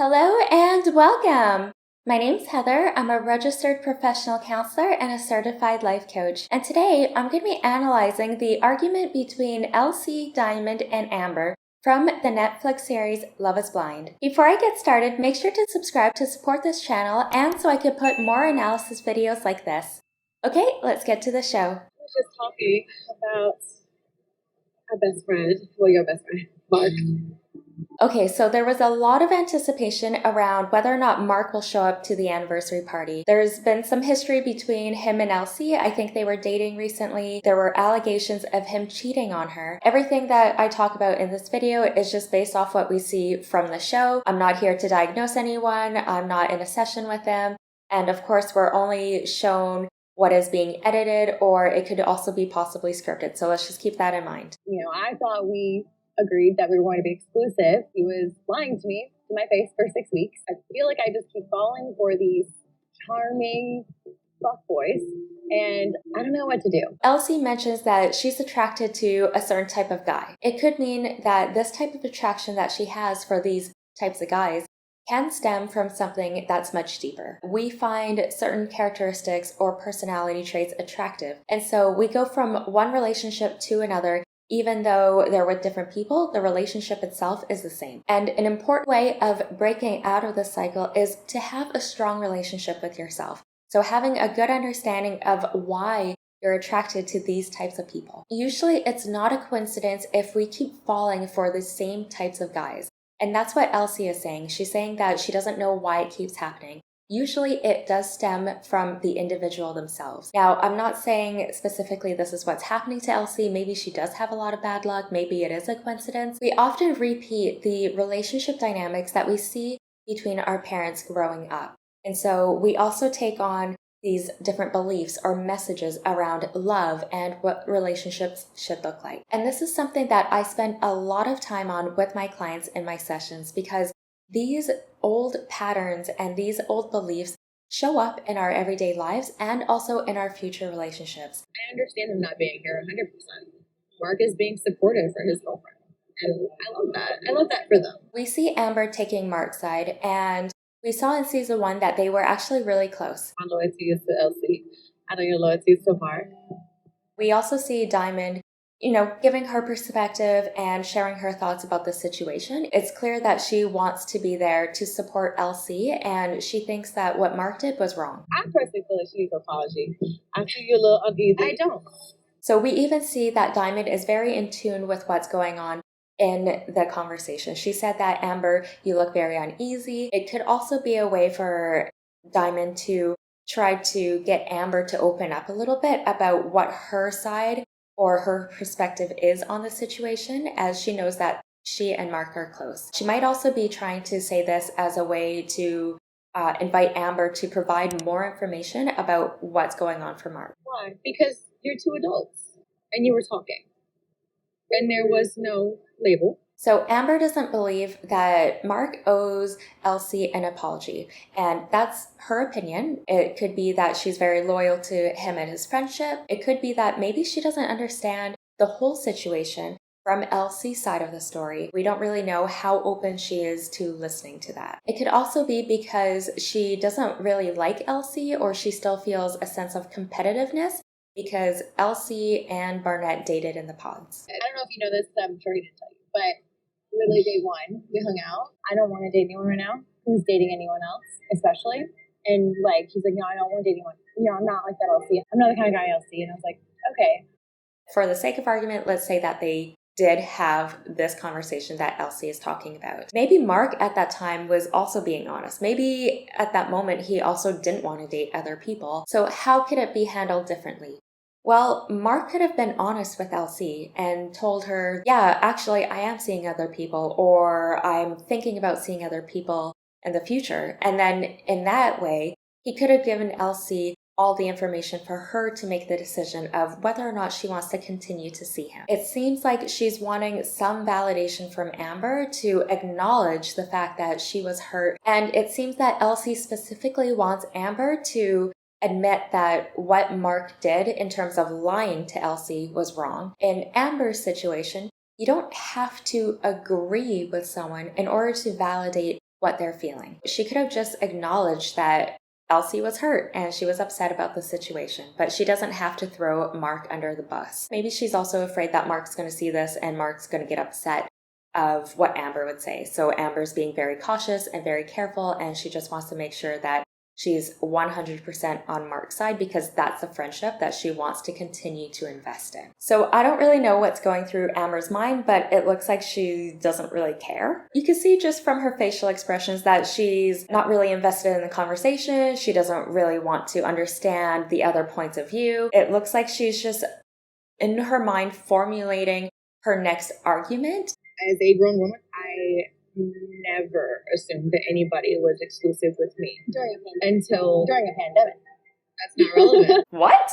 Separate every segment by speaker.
Speaker 1: Hello and welcome! My name's Heather. I'm a registered professional counselor and a certified life coach. And today I'm going to be analyzing the argument between Elsie, Diamond, and Amber from the Netflix series Love is Blind. Before I get started, make sure to subscribe to support this channel and so I can put more analysis videos like this. Okay, let's get to the show.
Speaker 2: I was just talking about our best friend, your best friend, Mark.
Speaker 1: Okay, so there was a lot of anticipation around whether or not Mark will show up to the anniversary party. There's been some history between him and Elsie. I think they were dating recently. There were allegations of him cheating on her. Everything that I talk about in this video is just based off what we see from the show. I'm not here to diagnose anyone. I'm not in a session with them. And of course, we're only shown what is being edited, or it could also be possibly scripted. So let's just keep that in mind.
Speaker 2: I thought we agreed that we were going to be exclusive. He was lying to me, to my face, for 6 weeks. I feel like I just keep falling for these charming fuckboys, and I don't know what to do.
Speaker 1: Elsie mentions that she's attracted to a certain type of guy. It could mean that this type of attraction that she has for these types of guys can stem from something that's much deeper. We find certain characteristics or personality traits attractive, and so we go from one relationship to another. Even though they're with different people, the relationship itself is the same. And an important way of breaking out of this cycle is to have a strong relationship with yourself. So having a good understanding of why you're attracted to these types of people. Usually it's not a coincidence if we keep falling for the same types of guys. And that's what Elsie is saying. She's saying that she doesn't know why it keeps happening. Usually it does stem from the individual themselves. Now, I'm not saying specifically this is what's happening to Elsie. Maybe she does have a lot of bad luck. Maybe it is a coincidence. We often repeat the relationship dynamics that we see between our parents growing up. And so we also take on these different beliefs or messages around love and what relationships should look like. And this is something that I spend a lot of time on with my clients in my sessions, because these old patterns and these old beliefs show up in our everyday lives and also in our future relationships.
Speaker 2: I understand him not being here 100%. Mark is being supportive for his girlfriend, and I love that. I love that for them.
Speaker 1: We see Amber taking Mark's side, and we saw in season 1 that they were actually really close.
Speaker 2: My loyalty is to Elsie. I know your loyalty is to Mark.
Speaker 1: We also see Diamond giving her perspective and sharing her thoughts about the situation. It's clear that she wants to be there to support Elsie, and she thinks that what Mark did was wrong.
Speaker 2: I personally feel like she needs an apology. I feel you're a little uneasy. I don't.
Speaker 1: So we even see that Diamond is very in tune with what's going on in the conversation. She said that, Amber, you look very uneasy. It could also be a way for Diamond to try to get Amber to open up a little bit about what her side or her perspective is on the situation, as she knows that she and Mark are close. She might also be trying to say this as a way to invite Amber to provide more information about what's going on for Mark.
Speaker 2: Why? Because you're two adults and you were talking and there was no label.
Speaker 1: So Amber doesn't believe that Mark owes Elsie an apology, and that's her opinion. It could be that she's very loyal to him and his friendship. It could be that maybe she doesn't understand the whole situation from Elsie's side of the story. We don't really know how open she is to listening to that. It could also be because she doesn't really like Elsie, or she still feels a sense of competitiveness because Elsie and Barnett dated in the pods.
Speaker 2: I don't know if you know this, I'm sure he didn't tell you, but literally day 1, we hung out. I don't want to date anyone right now who's dating anyone else, especially. And he's like, no, I don't want to date anyone. I'm not like that, Elsie. I'm not the kind of guy Elsie. And I was like, okay.
Speaker 1: For the sake of argument, let's say that they did have this conversation that Elsie is talking about. Maybe Mark at that time was also being honest. Maybe at that moment he also didn't want to date other people. So how could it be handled differently? Well, Mark could have been honest with Elsie and told her, yeah, actually I am seeing other people, or I'm thinking about seeing other people in the future. And then in that way, he could have given Elsie all the information for her to make the decision of whether or not she wants to continue to see him. It seems like she's wanting some validation from Amber to acknowledge the fact that she was hurt. And it seems that Elsie specifically wants Amber to admit that what Mark did in terms of lying to Elsie was wrong. In Amber's situation, you don't have to agree with someone in order to validate what they're feeling. She could have just acknowledged that Elsie was hurt and she was upset about the situation, but she doesn't have to throw Mark under the bus. Maybe she's also afraid that Mark's going to see this and Mark's going to get upset of what Amber would say. So Amber's being very cautious and very careful, and she just wants to make sure that she's 100% on Mark's side because that's the friendship that she wants to continue to invest in. So I don't really know what's going through Amber's mind, but it looks like she doesn't really care. You can see just from her facial expressions that she's not really invested in the conversation. She doesn't really want to understand the other points of view. It looks like she's just in her mind formulating her next argument.
Speaker 2: As a grown woman, I never assumed that anybody was exclusive with me during a pandemic. That's not relevant.
Speaker 1: What?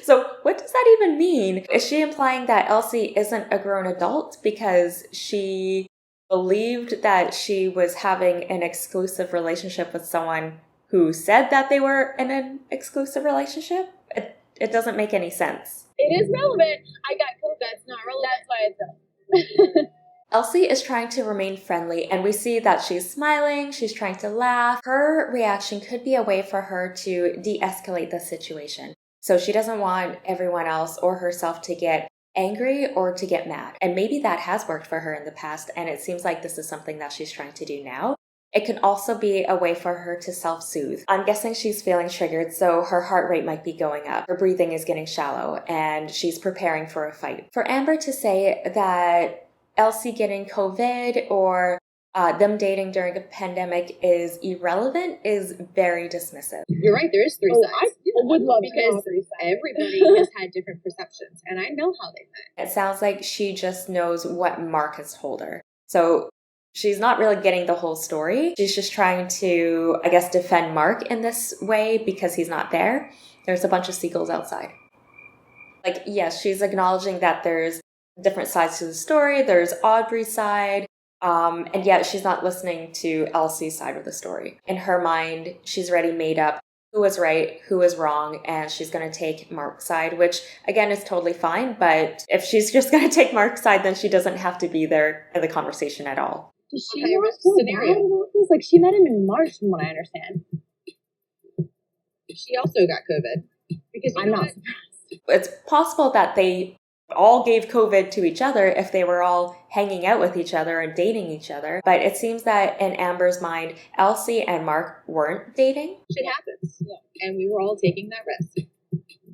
Speaker 1: So what does that even mean? Is she implying that Elsie isn't a grown adult because she believed that she was having an exclusive relationship with someone who said that they were in an exclusive relationship? It doesn't make any sense.
Speaker 2: It is relevant. I got COVID. That's not relevant. That's why it's relevant.
Speaker 1: Elsie is trying to remain friendly, and we see that she's smiling, she's trying to laugh. Her reaction could be a way for her to de-escalate the situation. So she doesn't want everyone else or herself to get angry or to get mad. And maybe that has worked for her in the past, and it seems like this is something that she's trying to do now. It can also be a way for her to self-soothe. I'm guessing she's feeling triggered, so her heart rate might be going up. Her breathing is getting shallow, and she's preparing for a fight. For Amber to say that Elsie getting COVID or them dating during a pandemic is irrelevant is very dismissive.
Speaker 2: You're right, there is three sides. I would love because everybody has had different perceptions, and I know how they met.
Speaker 1: It sounds like she just knows what Mark has told her. So she's not really getting the whole story. She's just trying to, I guess, defend Mark in this way because he's not there. There's a bunch of seagulls outside. Like, yes, she's acknowledging that there's different sides to the story. There's Audrey's side, and yet she's not listening to Elsie's side of the story. In her mind, she's already made up who was right, who was wrong, and she's going to take Mark's side, which, again, is totally fine. But if she's just going to take Mark's side, then she doesn't have to be there in the conversation at all.
Speaker 2: Does she not feel bad about this? Like, she met him in March, from what I understand. She also got COVID. Because I'm not surprised.
Speaker 1: It's possible that they all gave COVID to each other if they were all hanging out with each other and dating each other. But it seems that in Amber's mind, Elsie and Mark weren't dating.
Speaker 2: Shit happens. Yeah. And we were all taking that risk.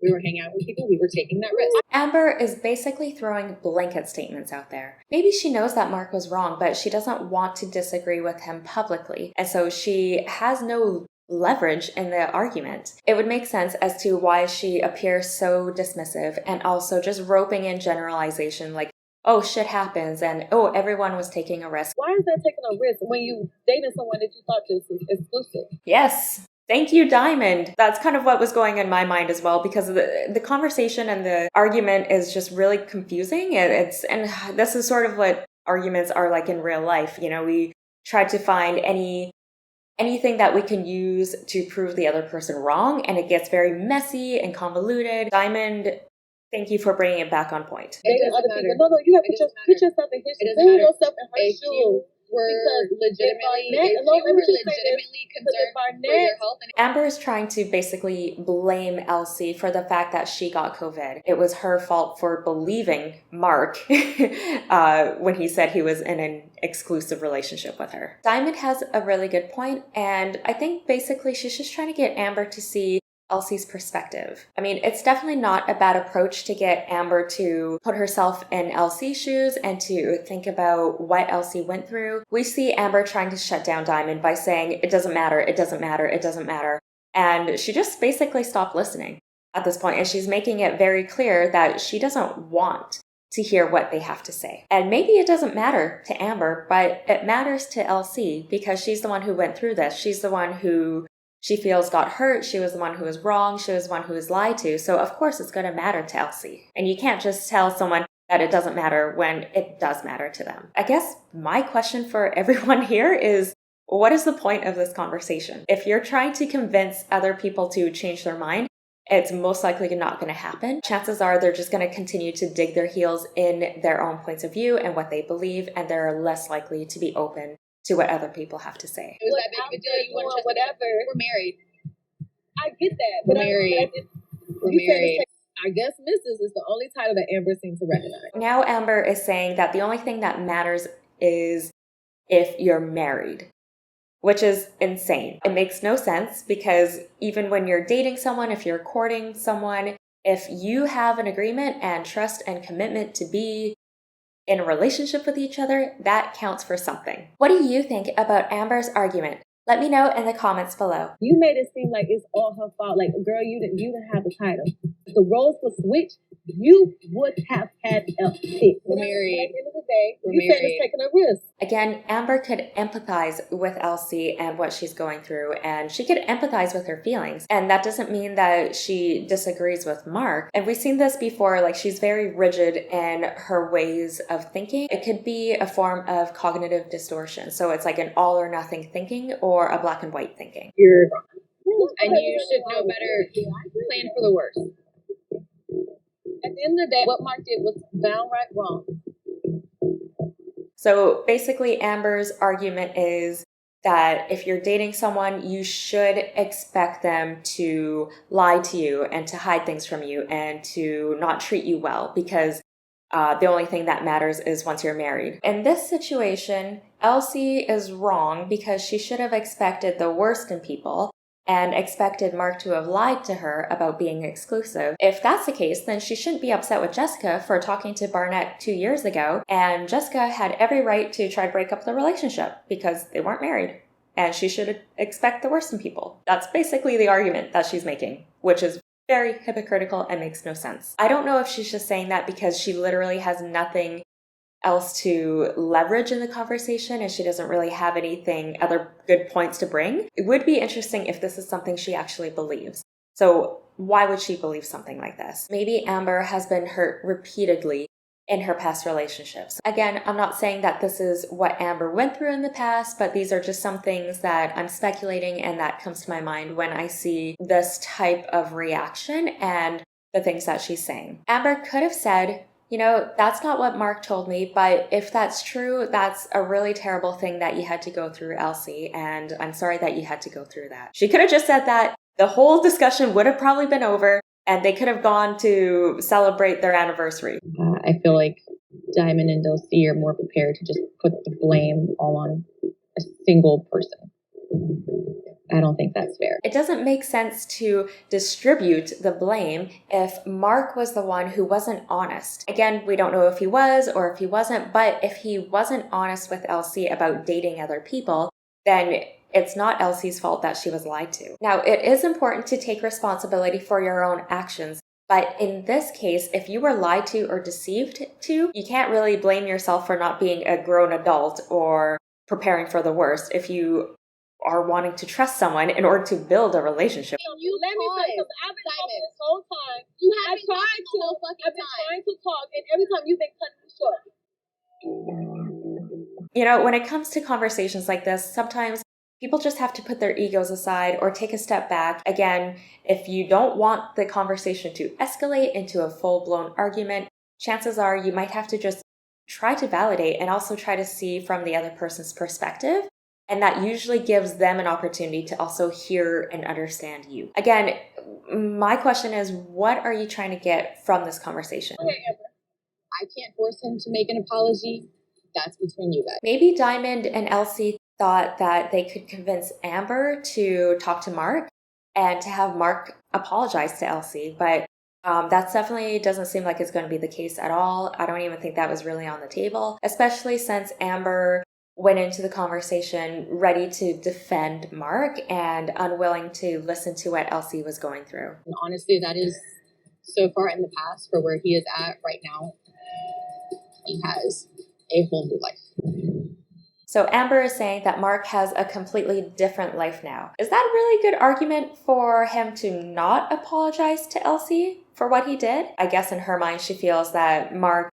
Speaker 2: We were hanging out with people, we were taking that risk.
Speaker 1: Amber is basically throwing blanket statements out there. Maybe she knows that Mark was wrong, but she doesn't want to disagree with him publicly. And so she has no leverage in the argument. It would make sense as to why she appears so dismissive and also just roping in generalization like, oh, shit happens, and oh, everyone was taking a risk.
Speaker 2: Why is that taking a risk when you dated someone that you thought was exclusive?
Speaker 1: Yes. Thank you, Diamond. That's kind of what was going in my mind as well, because the conversation and the argument is just really confusing. And this is sort of what arguments are like in real life. You know, we try to find anything that we can use to prove the other person wrong, and it gets very messy and convoluted. Diamond, thank you for bringing it back on point.
Speaker 2: It doesn't matter. No, you have to put yourself in his shoes. Put yourself in her shoes. We're legitimately concerned for your health.
Speaker 1: Amber is trying to basically blame Elsie for the fact that she got COVID. It was her fault for believing Mark when he said he was in an exclusive relationship with her. Diamond has a really good point, and I think basically she's just trying to get Amber to see Elsie's perspective. I mean, it's definitely not a bad approach to get Amber to put herself in Elsie's shoes and to think about what Elsie went through. We see Amber trying to shut down Diamond by saying, it doesn't matter, it doesn't matter, it doesn't matter. And she just basically stopped listening at this point, and she's making it very clear that she doesn't want to hear what they have to say. And maybe it doesn't matter to Amber, but it matters to Elsie because she's the one who went through this. She's the one who she feels got hurt. She was the one who was wrong. She was the one who was lied to. So of course it's going to matter to Elsie. And you can't just tell someone that it doesn't matter when it does matter to them. I guess my question for everyone here is, what is the point of this conversation? If you're trying to convince other people to change their mind, it's most likely not going to happen. Chances are they're just going to continue to dig their heels in their own points of view and what they believe, and they're less likely to be open to what other people have to say.
Speaker 2: It was that big of a deal. You want whatever. We're married. I get that. But we're married. We're married. I guess Mrs. is the only title that Amber seems to recognize.
Speaker 1: Now Amber is saying that the only thing that matters is if you're married, which is insane. It makes no sense because even when you're dating someone, if you're courting someone, if you have an agreement and trust and commitment to be in a relationship with each other, that counts for something. What do you think about Amber's argument? Let me know in the comments below.
Speaker 2: You made it seem like it's all her fault. Like, girl, you didn't have the title. If the roles were switched, you would have had a pick. We're married. At the end of the day, you said it's taking a risk.
Speaker 1: Again, Amber could empathize with Elsie and what she's going through, and she could empathize with her feelings. And that doesn't mean that she disagrees with Mark. And we've seen this before, like she's very rigid in her ways of thinking. It could be a form of cognitive distortion. So it's like an all or nothing thinking or a black and white thinking.
Speaker 2: You're wrong. And you should know better. Plan for the worst. At the end of the day, what Mark did was downright wrong.
Speaker 1: So basically, Amber's argument is that if you're dating someone, you should expect them to lie to you and to hide things from you and to not treat you well because the only thing that matters is once you're married. In this situation, Elsie is wrong because she should have expected the worst in people and expected Mark to have lied to her about being exclusive. If that's the case, then she shouldn't be upset with Jessica for talking to Barnett 2 years ago, and Jessica had every right to try to break up the relationship because they weren't married, and she should expect the worst in people. That's basically the argument that she's making, which is very hypocritical and makes no sense. I don't know if she's just saying that because she literally has nothing else to leverage in the conversation and she doesn't really have anything other good points to bring. It would be interesting if this is something she actually believes. So why would she believe something like this? Maybe Amber has been hurt repeatedly in her past relationships. Again, I'm not saying that this is what Amber went through in the past, but these are just some things that I'm speculating and that comes to my mind when I see this type of reaction and the things that she's saying. Amber could have said, you know, that's not what Mark told me, but if that's true, that's a really terrible thing that you had to go through, Elsie, and I'm sorry that you had to go through that. She could have just said that. The whole discussion would have probably been over, and they could have gone to celebrate their anniversary.
Speaker 2: I feel like Diamond and Dulcie are more prepared to just put the blame all on a single person. I don't think that's fair.
Speaker 1: It doesn't make sense to distribute the blame if Mark was the one who wasn't honest. Again, we don't know if he was or if he wasn't, but if he wasn't honest with Elsie about dating other people, then it's not Elsie's fault that she was lied to. Now, it is important to take responsibility for your own actions, but in this case, if you were lied to or deceived to, you can't really blame yourself for not being a grown adult or preparing for the worst if you are wanting to trust someone in order to build a relationship.
Speaker 2: Let me say something. I've been talking this whole time. I've been trying to talk, and every time you've been cutting me short.
Speaker 1: You know, when it comes to conversations like this, sometimes people just have to put their egos aside or take a step back. Again, if you don't want the conversation to escalate into a full-blown argument, chances are you might have to just try to validate and also try to see from the other person's perspective. And that usually gives them an opportunity to also hear and understand you. Again, my question is, what are you trying to get from this conversation?
Speaker 2: Okay, Amber. I can't force him to make an apology. That's between you guys.
Speaker 1: Maybe Diamond and Elsie thought that they could convince Amber to talk to Mark and to have Mark apologize to Elsie, but that definitely doesn't seem like it's going to be the case at all. I don't even think that was really on the table, especially since Amber went into the conversation ready to defend Mark and unwilling to listen to what Elsie was going through.
Speaker 2: And honestly, that is so far in the past for where he is at right now. He has a whole new life.
Speaker 1: So Amber is saying that Mark has a completely different life now. Is that a really good argument for him to not apologize to Elsie for what he did? I guess in her mind, she feels that Mark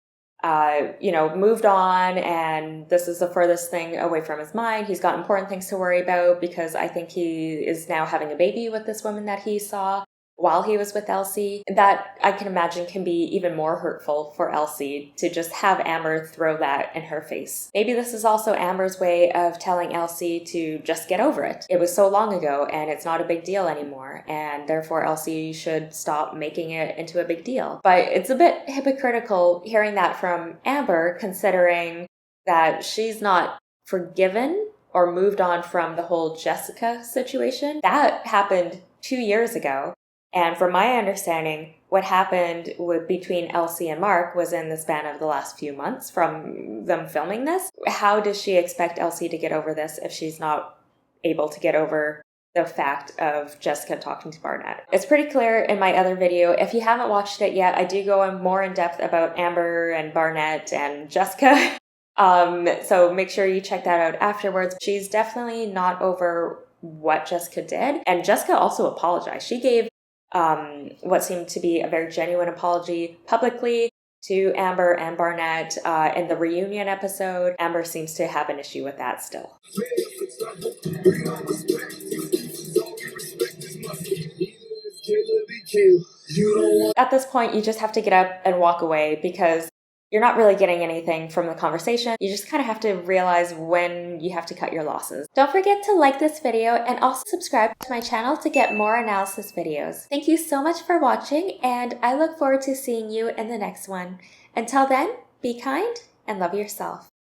Speaker 1: moved on and this is the furthest thing away from his mind. He's got important things to worry about because I think he is now having a baby with this woman that he saw. while he was with Elsie, that I can imagine can be even more hurtful for Elsie to just have Amber throw that in her face. Maybe this is also Amber's way of telling Elsie to just get over it. It was so long ago and it's not a big deal anymore, and therefore Elsie should stop making it into a big deal. But it's a bit hypocritical hearing that from Amber, considering that she's not forgiven or moved on from the whole Jessica situation. That happened 2 years ago. And from my understanding, what happened between Elsie and Mark was in the span of the last few months from them filming this. How does she expect Elsie to get over this if she's not able to get over the fact of Jessica talking to Barnett? It's pretty clear in my other video. If you haven't watched it yet, I do go more in depth about Amber and Barnett and Jessica. So make sure you check that out afterwards. She's definitely not over what Jessica did. And Jessica also apologized. She gave what seemed to be a very genuine apology publicly to Amber and Barnett in the reunion episode. Amber seems to have an issue with that still. At this point, you just have to get up and walk away because you're not really getting anything from the conversation. You just kind of have to realize when you have to cut your losses. Don't forget to like this video and also subscribe to my channel to get more analysis videos. Thank you so much for watching, and I look forward to seeing you in the next one. Until then, be kind and love yourself.